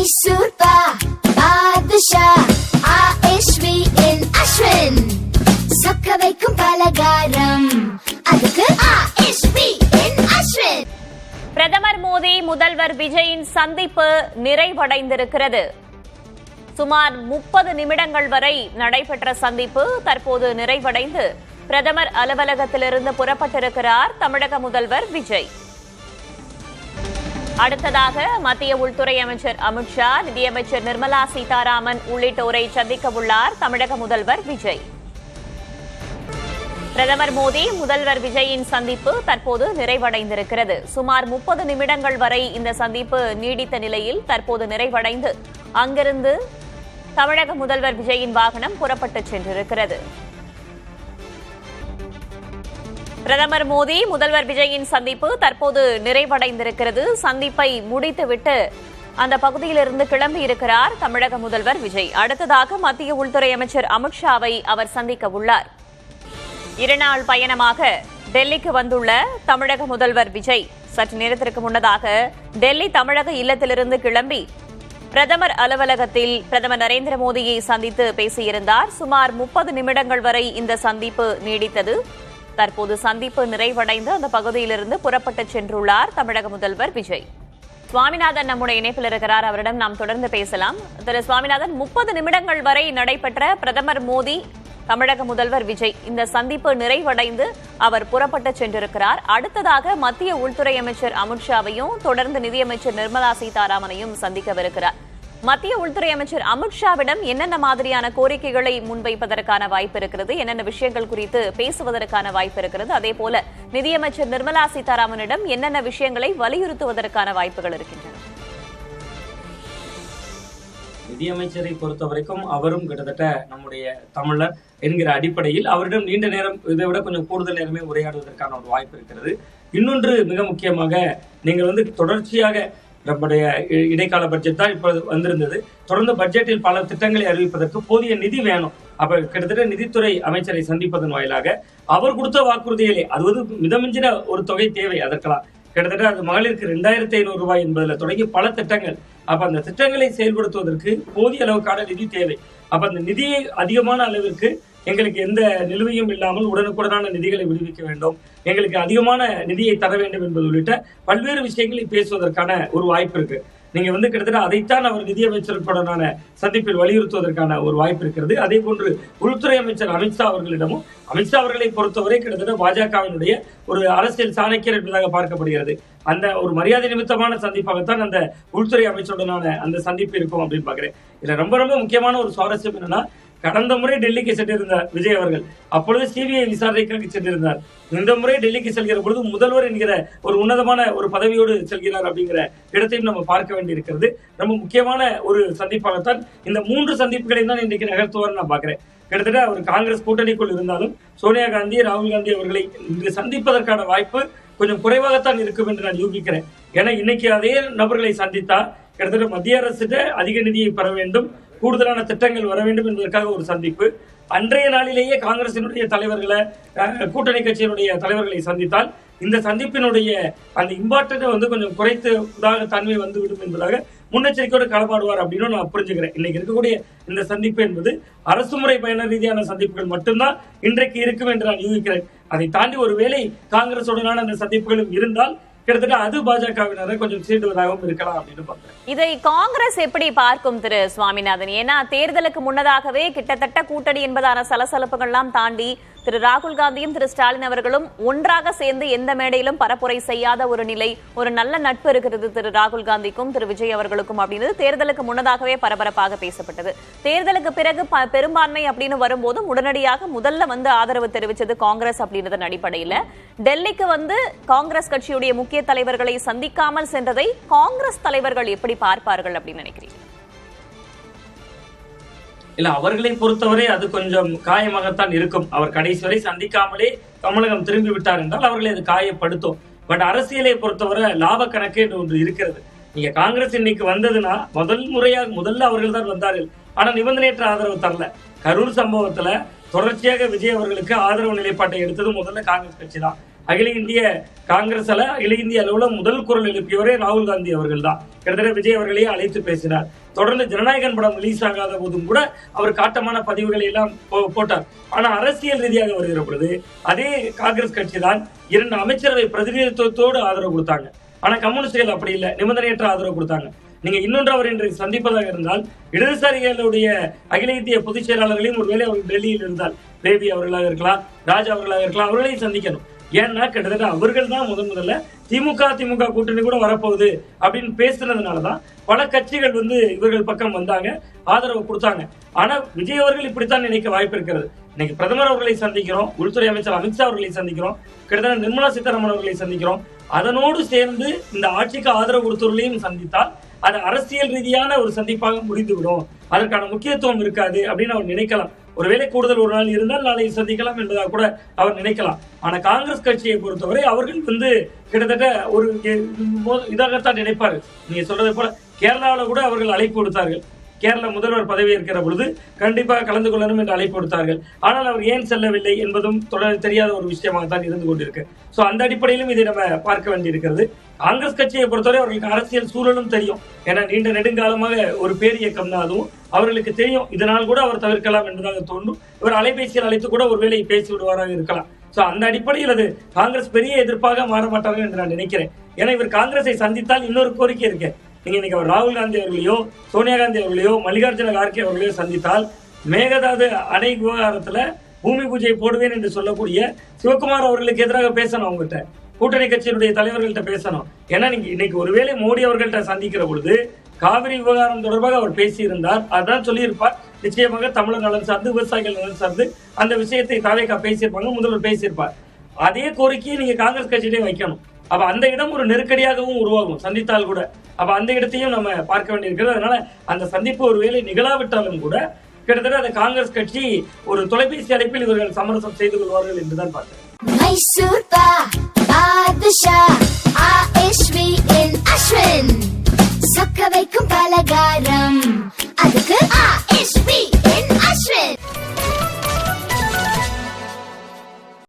சூர்பா பாதுஷா ஆஷ்வி இன் அஸ்வின் சொக்க வைக்கும் பலகாரம் அதுக்கு ஆஷ்வி இன் அஸ்வின். பிரதமர் மோடி முதல்வர் விஜயின் சந்திப்பு நிறைவடைந்திருக்கிறது. சுமார் 30 நிமிடங்கள் வரை நடைபெற்ற சந்திப்பு தற்போது நிறைவடைந்து பிரதமர் அலுவலகத்திலிருந்து புறப்பட்டிருக்கிறார் தமிழக முதல்வர் விஜய். அடுத்ததாக மத்திய உள்துறை அமைச்சர் அமித்ஷா, நிதியமைச்சர் நிர்மலா சீதாராமன் உள்ளிட்டோரை சந்திக்க உள்ளார் தமிழக முதல்வர் விஜய். பிரதமர் மோடி முதல்வர் விஜயின் சந்திப்பு தற்போது நிறைவடைந்திருக்கிறது. சுமார் 30 நிமிடங்கள் வரை இந்த சந்திப்பு நீடித்த நிலையில் தற்போது நிறைவடைந்து அங்கிருந்து தமிழக முதல்வர் விஜயின் வாகனம் புறப்பட்டு சென்றிருக்கிறது. பிரதமர் மோடி முதல்வர் விஜயின் சந்திப்பு தற்போது நிறைவடைந்திருக்கிறது. சந்திப்பை முடித்துவிட்டு அந்த பகுதியிலிருந்து கிளம்பியிருக்கிறார் தமிழக முதல்வர் விஜய். அடுத்ததாக மத்திய உள்துறை அமைச்சர் அமித்ஷாவை அவர் சந்திக்க உள்ளார். 2 நாள் பயணமாக டெல்லிக்கு வந்துள்ள தமிழக முதல்வர் விஜய் சற்று நேரத்திற்கு முன்னதாக டெல்லி தமிழக இல்லத்திலிருந்து கிளம்பி பிரதமர் அலுவலகத்தில் பிரதமர் நரேந்திர மோடியை சந்தித்து பேசியிருந்தார். சுமார் 30 நிமிடங்கள் வரை இந்த சந்திப்பு நீடித்தது. தற்போது சந்திப்பு நிறைவடைந்து அந்த பகுதியிலிருந்து புறப்பட்டு சென்றுள்ளார் தமிழக முதல்வர் விஜய். சுவாமிநாதன் நம்முடைய இணைப்பில் இருக்கிறார், அவரிடம் நாம் தொடர்ந்து பேசலாம். திரு சுவாமிநாதன், 30 நிமிடங்கள் வரை நடைபெற்ற பிரதமர் மோடி தமிழக முதல்வர் விஜய் இந்த சந்திப்பு நிறைவடைந்து அவர் புறப்பட்டு சென்றிருக்கிறார். அடுத்ததாக மத்திய உள்துறை அமைச்சர் அமித்ஷாவையும் தொடர்ந்து நிதியமைச்சர் நிர்மலா சீதாராமனையும் சந்திக்கவிருக்கிறார். மத்திய உள்துறை அமைச்சர் அமித்ஷாவிடம் என்னென்ன மாதிரியான கோரிக்கைகளை முன்வைப்பதற்கான வாய்ப்பு இருக்கிறது, என்னென்ன விஷயங்கள் குறித்து பேசுவதற்கான வாய்ப்பு இருக்கிறது, அதே போல நிதியமைச்சர் நிர்மலா சீதாராமனிடம் என்னென்ன விஷயங்களை வலியுறுத்துவதற்கான வாய்ப்புகள் இருக்கின்றன? நிதியமைச்சரை பொறுத்த வரைக்கும் அவரும் கிட்டத்தட்ட நம்முடைய தமிழர் என்கிற அடிப்படையில் அவரிடம் நீண்ட நேரம், இதை விட கொஞ்சம் கூடுதல் நேரமே உரையாடுவதற்கான ஒரு வாய்ப்பு இருக்கிறது. இன்னொன்று மிக முக்கியமாக, நீங்கள் தொடர்ச்சியாக நம்முடைய இடைக்கால பட்ஜெட் தான் இப்போது வந்திருந்தது. தொடர்ந்து பட்ஜெட்டில் பல திட்டங்களை அறிவிப்பதற்கு போதிய நிதி வேணும். அப்ப கிட்டத்தட்ட நிதித்துறை அமைச்சரை சந்திப்பதன் வாயிலாக அவர் கொடுத்த வாக்குறுதிகளே அது மிதமிஞ்சின ஒரு தொகை தேவை. அதற்கெல்லாம் கிட்டத்தட்ட அது மகளிருக்கு 2500 ரூபாய் என்பதில் தொடங்கி பல திட்டங்கள். அப்ப அந்த திட்டங்களை செயல்படுத்துவதற்கு போதிய அளவுக்கான நிதி தேவை. அப்ப அந்த நிதியை அதிகமான அளவிற்கு எங்களுக்கு எந்த நிலுவையும் இல்லாமல் உடனுக்குடனான நிதிகளை விடுவிக்க வேண்டும், எங்களுக்கு அதிகமான நிதியை தர வேண்டும் என்பது உள்ளிட்ட பல்வேறு விஷயங்களை பேசுவதற்கான ஒரு வாய்ப்பு இருக்கு. நீங்க கிட்டத்தட்ட அதைத்தான் அவர் நிதியமைச்சருடனான சந்திப்பில் வலியுறுத்துவதற்கான ஒரு வாய்ப்பு இருக்கிறது. அதே போன்று உள்துறை அமைச்சர் அமித்ஷா அவர்களிடமும், அமித்ஷா அவர்களை பொறுத்தவரை கிட்டத்தட்ட பாஜகவினுடைய ஒரு அரசியல் சாணக்கியர் என்பதாக பார்க்கப்படுகிறது. அந்த ஒரு மரியாதை நிமித்தமான சந்திப்பாகத்தான் அந்த உள்துறை அமைச்சருடனான அந்த சந்திப்பு இருக்கும் அப்படின்னு பாக்குறேன். இதுல ரொம்ப ரொம்ப முக்கியமான ஒரு சுவாரஸ்யம் என்னன்னா, கடந்த முறை டெல்லிக்கு சென்றிருந்தார் விஜய் அவர்கள், அப்பொழுது சிபிஐ விசாரணைக்காக சென்றிருந்தார். இந்த முறை டெல்லிக்கு செல்கிற பொழுது முதல்வர் என்கிற ஒரு உன்னதமான ஒரு பதவியோடு செல்கிறார் அப்படிங்கிற இடத்தையும் நம்ம பார்க்க வேண்டியிருக்கிறது. ரொம்ப முக்கியமான ஒரு சந்திப்பாகத்தான் இந்த 3 சந்திப்புகளையும் தான் இன்றைக்கு நகர்த்துவார் நான் பாக்குறேன். கிட்டத்தட்ட அவர் காங்கிரஸ் கூட்டணிக்குள் இருந்தாலும் சோனியா காந்தி, ராகுல் காந்தி அவர்களை இங்கு சந்திப்பதற்கான வாய்ப்பு கொஞ்சம் குறைவாகத்தான் இருக்கும் என்று நான் யூகிக்கிறேன். ஏன்னா இன்னைக்கு அதே நபர்களை சந்தித்தா கிட்டத்தட்ட மத்திய அரசிட்ட அதிக நிதியை பெற வேண்டும், கூடுதலான திட்டங்கள் வர வேண்டும் என்பதற்காக ஒரு சந்திப்பு. அன்றைய நாளிலேயே காங்கிரசினுடைய தலைவர்களை, கூட்டணி கட்சியினுடைய தலைவர்களை சந்தித்தால் இந்த சந்திப்பினுடைய அந்த இம்பார்ட்டன்ட் கொஞ்சம் குறைத்ததாக தன்மை வந்துவிடும் என்பதாக முன்னெச்சரிக்கையோடு களப்பாடுவார் அப்படின்னு நான் புரிஞ்சுக்கிறேன். இன்னைக்கு இருக்கக்கூடிய இந்த சந்திப்பு என்பது அரசு முறை பயண ரீதியான சந்திப்புகள் மட்டும்தான் இன்றைக்கு இருக்கும் என்று நான் யூகிக்கிறேன். அதை தாண்டி ஒருவேளை காங்கிரசுடனான அந்த சந்திப்புகளும் இருந்தால் கிட்டத்தட்ட அது பாஜகவினரை கொஞ்சம் சீண்டுவதாகவும் இருக்கலாம் அப்படின்னு பார்த்தேன். இதை காங்கிரஸ் எப்படி பார்க்கும் திரு சுவாமிநாதன்? ஏன்னா தேர்தலுக்கு முன்னதாகவே கிட்டத்தட்ட கூட்டணி என்பதான சலசலப்புகள்லாம் தாண்டி திரு ராகுல் காந்தியும் திரு ஸ்டாலின் அவர்களும் ஒன்றாக சேர்ந்து எந்த மேடையிலும் பரப்புரை செய்யாத ஒரு நிலை, ஒரு நல்ல நட்பு இருக்கிறது திரு ராகுல் காந்திக்கும் திரு விஜய் அவர்களுக்கும் அப்படின்றது தேர்தலுக்கு முன்னதாகவே பரபரப்பாக பேசப்பட்டது. தேர்தலுக்கு பிறகு பெரும்பான்மை அப்படின்னு வரும்போது உடனடியாக முதல்ல ஆதரவு தெரிவித்தது காங்கிரஸ் அப்படின்றதன் அடிப்படையில் டெல்லிக்கு காங்கிரஸ் கட்சியுடைய முக்கிய தலைவர்களை சந்திக்காமல் சென்றதை காங்கிரஸ் தலைவர்கள் எப்படி பார்ப்பார்கள் அப்படின்னு நினைக்கிறீங்க? இல்ல, அவர்களை பொறுத்தவரை அது கொஞ்சம் காயமாகத்தான் இருக்கும். அவர் கடைசி வரை சந்திக்காமலே தமிழகம் திரும்பி விட்டார் என்றால் அவர்களை அது காயப்படுத்தும். பட் அரசியலை பொறுத்தவரை லாப கணக்கு என்று ஒன்று இருக்கிறது. நீங்க காங்கிரஸ் இன்னைக்கு வந்ததுன்னா முதல்ல அவர்கள் தான் வந்தார்கள். ஆனா நிபந்தனையற்ற ஆதரவு தரல. கரூர் சம்பவத்துல தொடர்ச்சியாக விஜய் அவர்களுக்கு ஆதரவு நிலைப்பாட்டை எடுத்தது முதல்ல காங்கிரஸ் கட்சி தான். அகில இந்திய காங்கிரஸ்ல அகில இந்திய அளவுல முதல் குரல் எழுப்பியவரே ராகுல் காந்தி அவர்கள் தான். கிட்டத்தட்ட விஜய் அவர்களையே அழைத்து பேசினார். தொடர்ந்து ஜனநாயகன் படம் ரிலீஸ் ஆகாத போதும் கூட அவர் காட்டமான பதிவுகளை எல்லாம் போட்டார். ஆனா அரசியல் ரீதியாக வருகிற பொழுது அதே காங்கிரஸ் கட்சி தான் 2 அமைச்சரவை பிரதிநிதித்துவத்தோடு ஆதரவு கொடுத்தாங்க. ஆனா கம்யூனிஸ்டுகள் அப்படி இல்லை, நிபந்தனையற்ற ஆதரவு கொடுத்தாங்க. நீங்க இன்னொன்று அவர் இன்று சந்திப்பதாக இருந்தால் இடதுசாரிகளுடைய அகில இந்திய பொதுச் செயலாளர்களையும் ஒருவேளை அவர் டெல்லியில் இருந்தால் பேபி அவர்களாக இருக்கலாம், ராஜா அவர்களாக இருக்கலாம், அவர்களையும் சந்திக்கணும். ஏன்னா கிட்டத்தட்ட அவர்கள் தான் முதல்ல திமுக கூட்டணி கூட வரப்போகுது அப்படின்னு பேசுனதுனாலதான் பல கட்சிகள் இவர்கள் பக்கம் வந்தாங்க, ஆதரவு கொடுத்தாங்க. ஆனா விஜய் அவர்கள் இப்படித்தான் நினைக்க வாய்ப்பு இருக்கிறது. இன்னைக்கு பிரதமர் அவர்களை சந்திக்கிறோம், உள்துறை அமைச்சர் அமித்ஷா அவர்களை சந்திக்கிறோம், கிட்டத்தட்ட நிர்மலா சீதாராமன் அவர்களை சந்திக்கிறோம். அதனோடு சேர்ந்து இந்த ஆட்சிக்கு ஆதரவு கொடுத்தவர்களையும் சந்தித்தால் அது அரசியல் ரீதியான ஒரு சந்திப்பாக முடிந்துவிடும், அதற்கான முக்கியத்துவம் இருக்காது அப்படின்னு அவர் நினைக்கலாம். ஒருவேளை கூடுதல் ஒரு நாள் இருந்தால் நாளை சந்திக்கலாம் என்பதாக கூட அவர் நினைக்கலாம். ஆனா காங்கிரஸ் கட்சியை பொறுத்தவரை அவர்கள் கிட்டத்தட்ட ஒரு இதாகத்தான் நினைப்பாரு. நீங்க சொல்றதை போல கேரளாவில் கூட அவர்கள் அழைப்பு கொடுத்தார்கள். கேரள முதல்வர் பதவி இருக்கிற பொழுது கண்டிப்பாக கலந்து கொள்ளணும் என்று அழைப்பு கொடுத்தார்கள். ஆனால் அவர் ஏன் செல்லவில்லை என்பதும் தெரியாத ஒரு விஷயமாகத்தான் இருந்து கொண்டிருக்கு. சோ அந்த அடிப்படையிலும் இதை நம்ம பார்க்க வேண்டியிருக்கிறது. காங்கிரஸ் கட்சியை பொறுத்தவரை அவர்களுக்கு அரசியல் சூழலும் தெரியும். ஏன்னா நீண்ட நெடுங்காலமாக ஒரு பேர் இயக்கம் தான், அதுவும் அவர்களுக்கு தெரியும். இதனால் கூட அவர் தவிர்க்கலாம் என்பதாக தோன்றும். இவர் அலைபேசியில் அழைத்து கூட ஒருவேளை பேசி விடுவாராக இருக்கலாம். சோ அந்த அடிப்படையில் அது காங்கிரஸ் பெரிய எதிர்ப்பாக மாற மாட்டார்கள் என்று நான் நினைக்கிறேன். ஏன்னா இவர் காங்கிரஸை சந்தித்தால் இன்னொரு கோரிக்கை இருக்கு. நீங்க இன்னைக்கு ராகுல் காந்தி அவர்களையோ சோனியா காந்தி அவர்களையோ மல்லிகார்ஜுன கார்கே அவர்களையோ சந்தித்தால் மேகதாது அணை விவகாரத்துல பூமி பூஜை போடுவேன் என்று சொல்லக்கூடிய சிவகுமார் அவர்களுக்கு எதிராக பேசணும். அவங்ககிட்ட கூட்டணி கட்சியினுடைய தலைவர்கள்ட்ட பேசணும். ஏன்னா நீங்க இன்னைக்கு ஒருவேளை மோடி அவர்கள்ட்ட சந்திக்கிற பொழுது காவிரி விவகாரம் தொடர்பாக அவர் பேசியிருந்தார், அதான் சொல்லியிருப்பார். நிச்சயமாக தமிழர் நலன் சார்ந்து விவசாயிகள் நலன் சார்ந்து அந்த விஷயத்தை தாவேகா பேசியிருப்பாங்க, முதல்வர் பேசியிருப்பார். அதே கோரிக்கையை நீங்க காங்கிரஸ் கட்சியிலே வைக்கணும். அப்ப அந்த இடம் ஒரு நெருக்கடியாகவும் உருவாகும் சந்தித்தால் கூட. அப்ப அந்த இடத்தையும் நம்ம பார்க்க வேண்டியிருக்கிறது. அதனால அந்த சந்திப்பு ஒருவேளை நிகழாவிட்டாலும் கூட கிட்டத்தட்ட அந்த காங்கிரஸ் கட்சி ஒரு தொலைபேசி அழைப்பில் இவர்கள் சமரசம் செய்து கொள்வார்கள் என்றுதான் பார்க்கிறேன்.